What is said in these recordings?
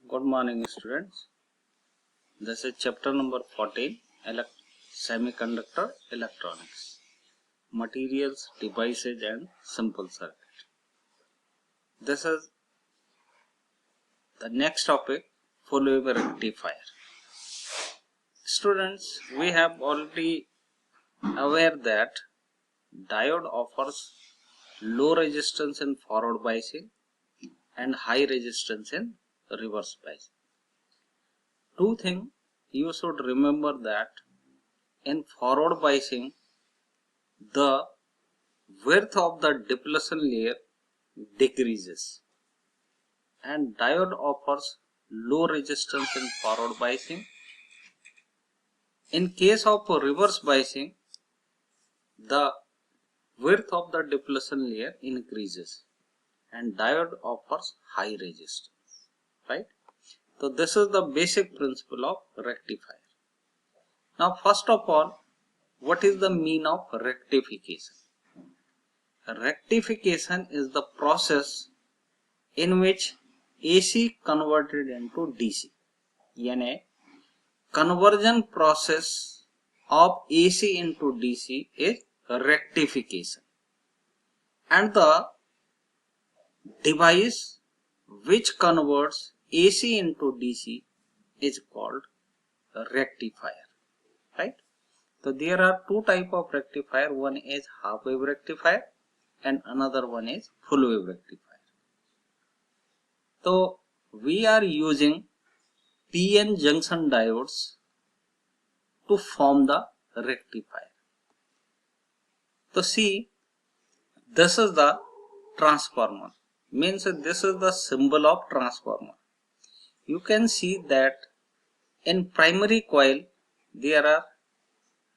Good morning, students. This is chapter number 14, Semiconductor Electronics, Materials, Devices and Simple Circuit. This is the next topic, full wave rectifier. Students, we have already aware that diode offers low resistance in forward biasing and high resistance in reverse biasing. Two things you should remember that in forward biasing, the width of the depletion layer decreases and diode offers low resistance in forward biasing. In case of reverse biasing, the width of the depletion layer increases and diode offers high resistance, right? So this is the basic principle of rectifier. Now first of all, what is the mean of rectification? Rectification is the process in which AC converted into DC. यानी conversion process of AC into DC is rectification, and the device which converts AC into DC is called rectifier, right? So there are two types of rectifier. One is half wave rectifier and another one is full wave rectifier. So we are using PN junction diodes to form the rectifier. So see, this is the transformer, means this is the symbol of transformer. You can see that in primary coil there are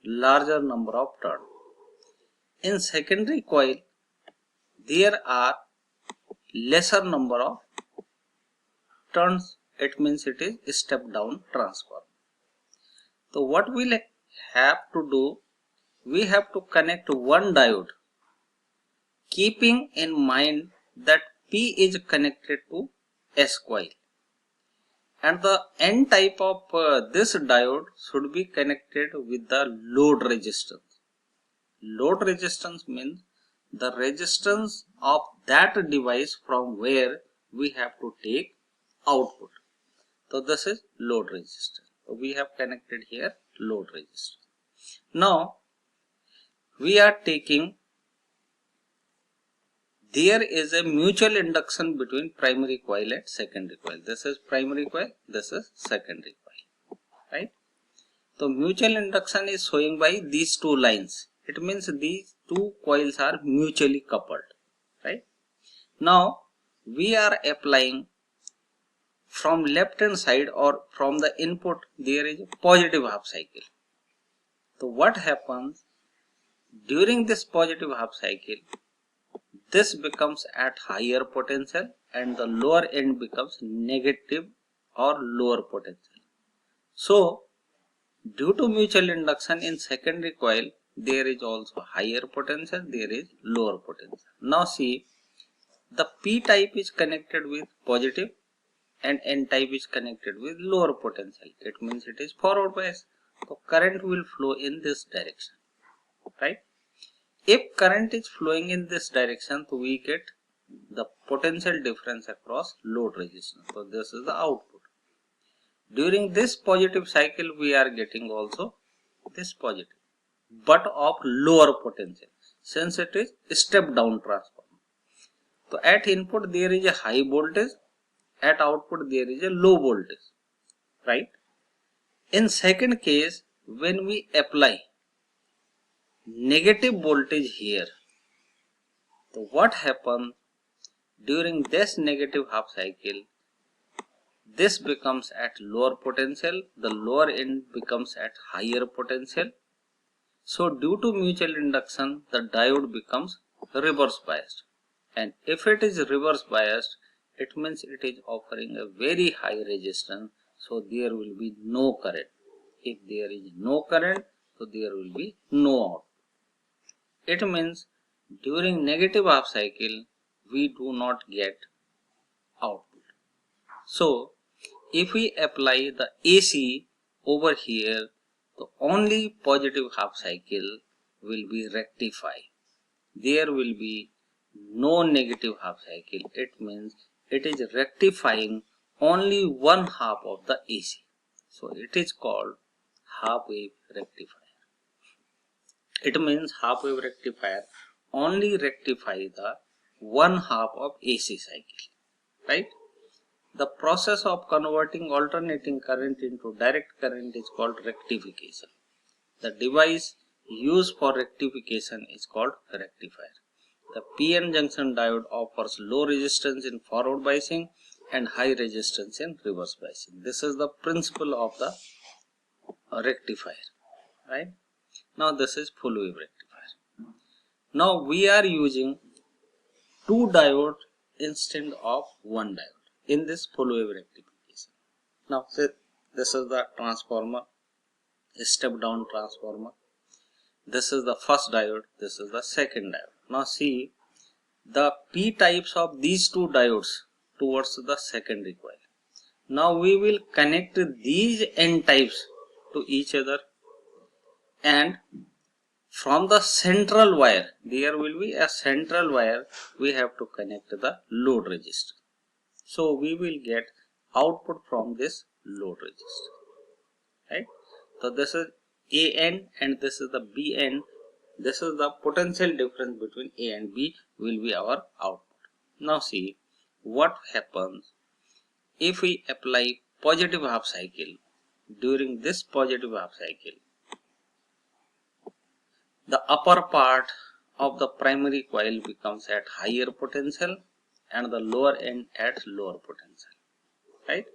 larger number of turns. In secondary coil there are lesser number of turns. It means it is step down transformer. So what we'll have to do, we have to connect one diode, keeping in mind that P is connected to S coil, and the N type of this diode should be connected with the load resistance. Load resistance means the resistance of that device from where we have to take output. So this is load resistance. So we have connected here load resistance. Now we are taking, there is a mutual induction between primary coil and secondary coil. This is primary coil, this is secondary coil, right? So mutual induction is showing by these two lines. It means these two coils are mutually coupled, right? Now we are applying from left hand side, or from the input there is a positive half cycle. So what happens during this positive half cycle, this becomes at higher potential and the lower end becomes negative or lower potential. So due to mutual induction in secondary coil, there is also higher potential, there is lower potential. Now see, the P type is connected with positive and N type is connected with lower potential. It means it is forward bias. So current will flow in this direction, right? If current is flowing in this direction, so we get the potential difference across load resistance. So this is the output. During this positive cycle, we are getting also this positive, but of lower potential, since it is step down transformer. So at input there is a high voltage, at output there is a low voltage, right? In second case, when we apply negative voltage here, so what happens during this negative half cycle, this becomes at lower potential, the lower end becomes at higher potential. So due to mutual induction, the diode becomes reverse biased, and if it is reverse biased, it means it is offering a very high resistance, so there will be no current. If there is no current, so there will be no output. It means during negative half cycle, we do not get output. So if we apply the AC over here, the only positive half cycle will be rectified. There will be no negative half cycle. It means it is rectifying only one half of the AC. So it is called half wave rectifier. It means half wave rectifier only rectify the one half of AC cycle, right? The process of converting alternating current into direct current is called rectification. The device used for rectification is called rectifier. The PN junction diode offers low resistance in forward biasing and high resistance in reverse biasing. This is the principle of the rectifier, right? Now this is full wave rectifier. Now we are using two diodes instead of one diode in this full wave rectification. Now this is the transformer, a step down transformer. This is the first diode, this is the second diode. Now see the P types of these two diodes towards the secondary coil. Now we will connect these N types to each other, and from the central wire, there will be a central wire, we have to connect the load resistor. So we will get output from this load resistor, right? So this is AN and this is the BN. This is the potential difference between A and B will be our output. Now see what happens if we apply positive half cycle. During this positive half cycle, the upper part of the primary coil becomes at higher potential and the lower end at lower potential, right?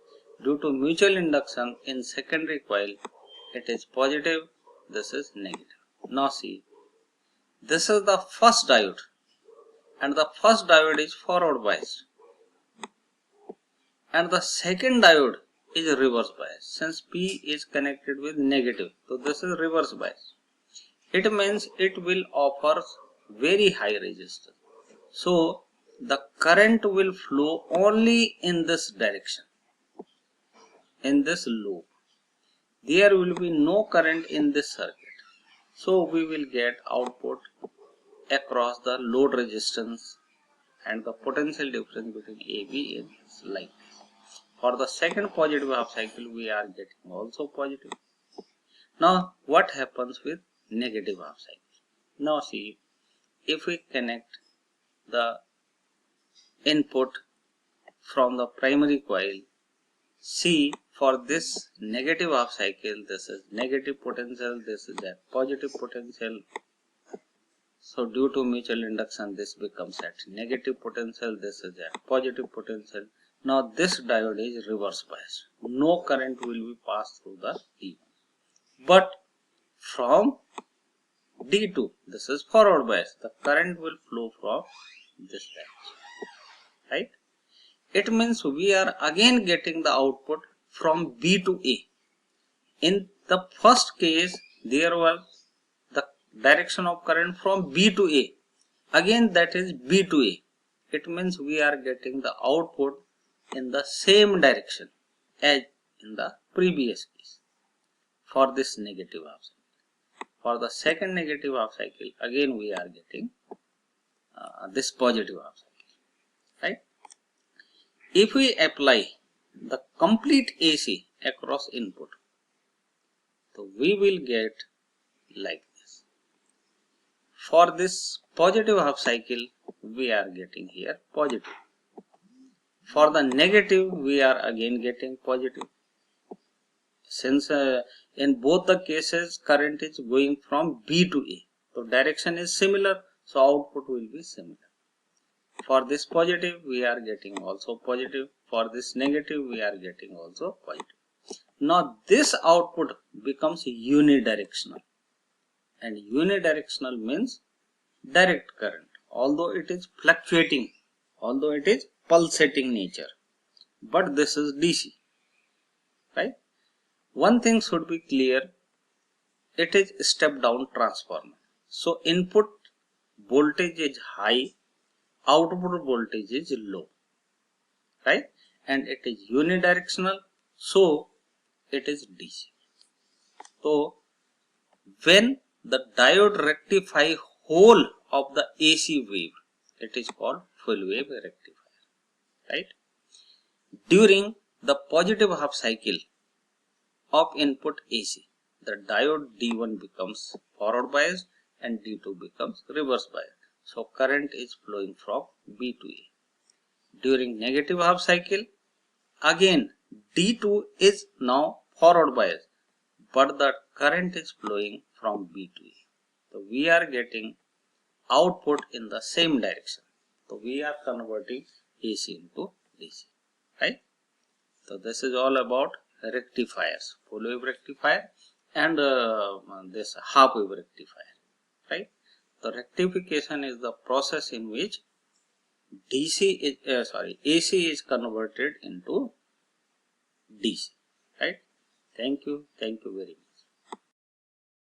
Due to mutual induction in secondary coil, it is positive, this is negative. Now see, this is the first diode and the first diode is forward biased and the second diode is reverse biased. Since P is connected with negative, so this is reverse bias. It means it will offer very high resistance. So the current will flow only in this direction, in this loop. There will be no current in this circuit. So we will get output across the load resistance and the potential difference between AB is like this. For the second positive half cycle, we are getting also positive. Now what happens with negative half cycle? Now see, if we connect the input from the primary coil, see for this negative half cycle, this is negative potential, this is a positive potential. So due to mutual induction, this becomes at negative potential, this is at positive potential. Now this diode is reverse biased. No current will be passed through the D1. But from D2, this is forward bias, the current will flow from this direction, right? It means we are again getting the output from B to A. In the first case, there was the direction of current from B to A. Again that is B to A. It means we are getting the output in the same direction as in the previous case for this negative half cycle. For the second negative half cycle, again we are getting this positive half cycle, right? If we apply the complete AC across input, so we will get like this. For this positive half cycle, we are getting here positive. For the negative, we are again getting positive. Since in both the cases, current is going from B to A, so direction is similar, so output will be similar. For this positive, we are getting also positive. For this negative, we are getting also positive. Now this output becomes unidirectional, and unidirectional means direct current, although it is fluctuating, although it is pulsating nature, but this is DC, right? One thing should be clear, it is step down transformer. So input voltage is high, output voltage is low, right? And it is unidirectional, So it is DC. So when the diode rectify whole of the AC wave, it is called full wave rectifier, right? During the positive half cycle of input AC, the diode D1 becomes forward bias and D2 becomes reverse bias. So current is flowing from B to A. During negative half cycle, again D2 is now forward bias, but the current is flowing from B to A. So we are getting output in the same direction. So we are converting AC into DC, right? So this is all about rectifiers, full wave rectifier and this half wave rectifier, right? The rectification is the process in which AC is converted into DC, right? Thank you very much.